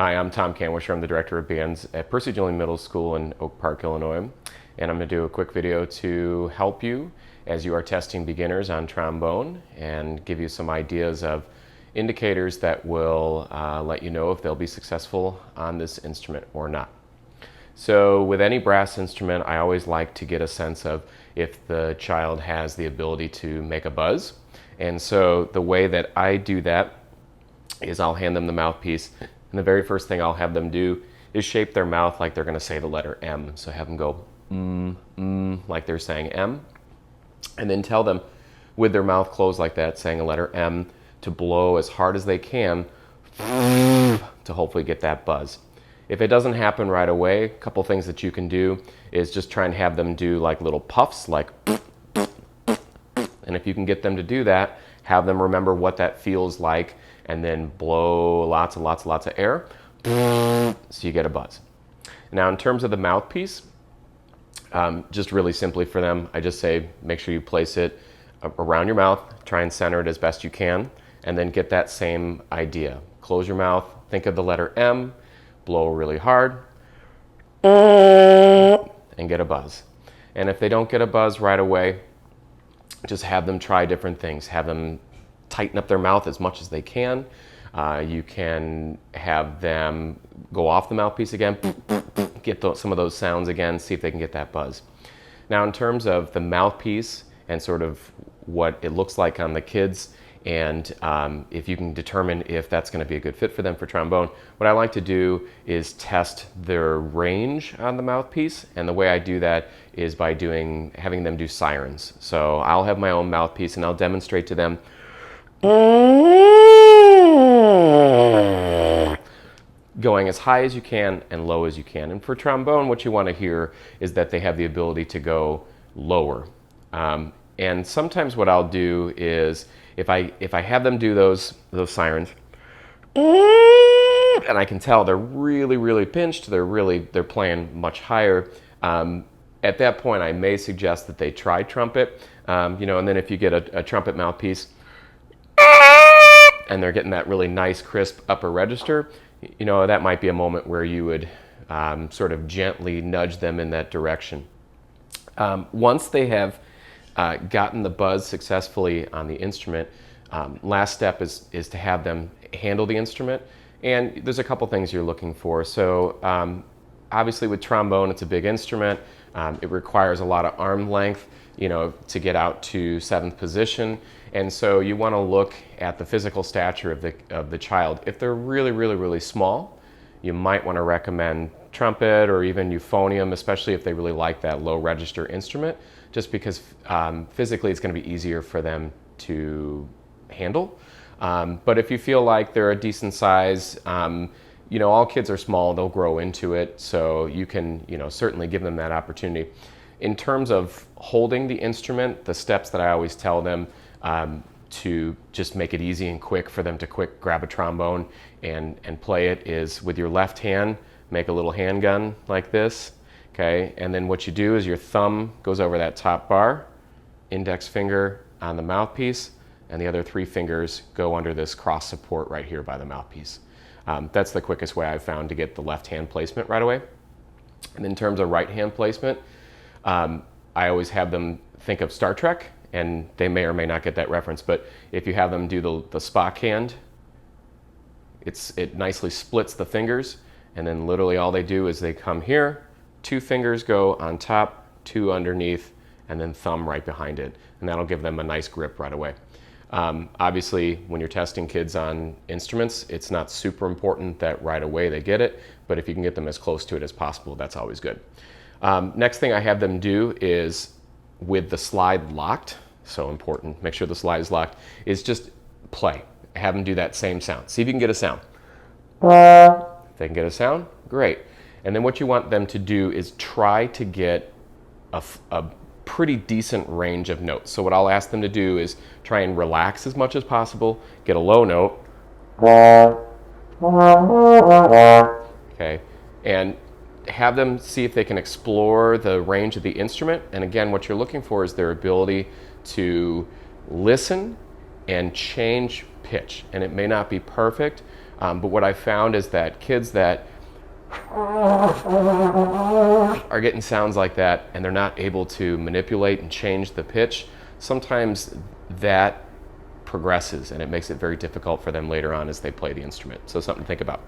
Hi, I'm Tom Kanwischer. I'm the director of bands at Percy Dillon Middle School in Oak Park, Illinois. And I'm going to do a quick video to help you as you are testing beginners on trombone and give you some ideas of indicators that will let you know if they'll be successful on this instrument or not. So with any brass instrument, I always like to get a sense of if the child has the ability to make a buzz. And so the way that I do that is I'll hand them the mouthpiece, and the very first thing I'll have them do is shape their mouth like they're going to say the letter M. So have them go like they're saying M, and then tell them with their mouth closed like that, saying a letter M, to blow as hard as they can to hopefully get that buzz. If it doesn't happen right away, a couple things that you can do is just try and have them do like little puffs, like, and if you can get them to do that, have them remember what that feels like, and then blow lots and lots and lots of air, so you get a buzz. Now, in terms of the mouthpiece, just really simply for them, I just say make sure you place it around your mouth, try and center it as best you can, and then get that same idea. Close your mouth, think of the letter M, blow really hard, and get a buzz. And if they don't get a buzz right away, just have them try different things. Have them tighten up their mouth as much as they can. You can have them go off the mouthpiece again, get some of those sounds again, see if they can get that buzz. Now, in terms of the mouthpiece and sort of what it looks like on the kids, and if you can determine if that's going to be a good fit for them for trombone, what I like to do is test their range on the mouthpiece, and the way I do that is by having them do sirens. So I'll have my own mouthpiece and I'll demonstrate to them going as high as you can and low as you can. And for trombone, what you want to hear is that they have the ability to go lower. And sometimes what I'll do is if I have them do those sirens, and I can tell they're really pinched, they're playing much higher. At that point, I may suggest that they try trumpet, and then if you get a trumpet mouthpiece and they're getting that really nice crisp upper register, that might be a moment where you would sort of gently nudge them in that direction. Once they have gotten the buzz successfully on the instrument, last step is to have them handle the instrument. And there's a couple things you're looking for. So obviously with trombone, it's a big instrument. It requires a lot of arm length, to get out to 7th position. And so you want to look at the physical stature of the child. If they're really small, you might want to recommend trumpet or even euphonium, especially if they really like that low register instrument, just because physically it's going to be easier for them to handle. But if you feel like they're a decent size, all kids are small, they'll grow into it, so you can certainly give them that opportunity. In terms of holding the instrument, the steps that I always tell them to just make it easy and quick for them to quick grab a trombone and play it is with your left hand, make a little handgun like this, okay? And then what you do is your thumb goes over that top bar, index finger on the mouthpiece, and the other 3 fingers go under this cross support right here by the mouthpiece. That's the quickest way I've found to get the left hand placement right away. And in terms of right hand placement, I always have them think of Star Trek, and they may or may not get that reference, but if you have them do the Spock hand, it nicely splits the fingers, and then literally all they do is they come here, 2 fingers go on top, 2 underneath, and then thumb right behind it, and that'll give them a nice grip right away. Obviously, when you're testing kids on instruments, it's not super important that right away they get it, but if you can get them as close to it as possible, that's always good. Next thing I have them do is, with the slide locked, so important, make sure the slide is locked, is just play. Have them do that same sound. See if you can get a sound. If they can get a sound, great. And then what you want them to do is try to get a pretty decent range of notes. So what I'll ask them to do is try and relax as much as possible, get a low note, okay, and have them see if they can explore the range of the instrument. And again, what you're looking for is their ability to listen and change pitch. And it may not be perfect, But what I found is that kids that are getting sounds like that and they're not able to manipulate and change the pitch, sometimes that progresses and it makes it very difficult for them later on as they play the instrument. So something to think about.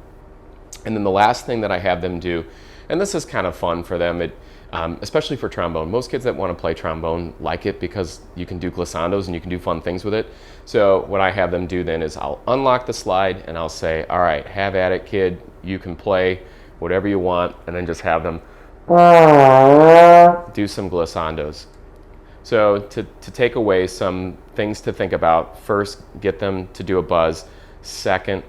And then the last thing that I have them do, and this is kind of fun for them, especially for trombone. Most kids that want to play trombone like it because you can do glissandos and you can do fun things with it. So what I have them do then is I'll unlock the slide and I'll say, all right, have at it, kid. You can play whatever you want, and then just have them do some glissandos. So to take away some things to think about, first, get them to do a buzz. Second,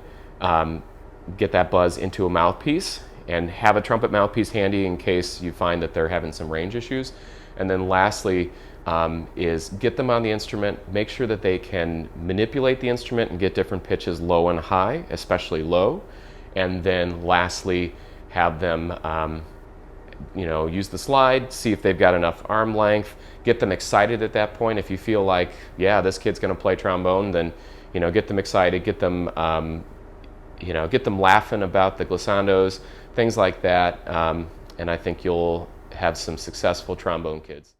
get that buzz into a mouthpiece and have a trumpet mouthpiece handy in case you find that they're having some range issues. And then lastly is get them on the instrument, make sure that they can manipulate the instrument and get different pitches low and high, especially low. And then lastly, have them use the slide, see if they've got enough arm length, get them excited at that point. If you feel like, yeah, this kid's going to play trombone, then get them excited, get them laughing about the glissandos, things like that, and I think you'll have some successful trombone kids.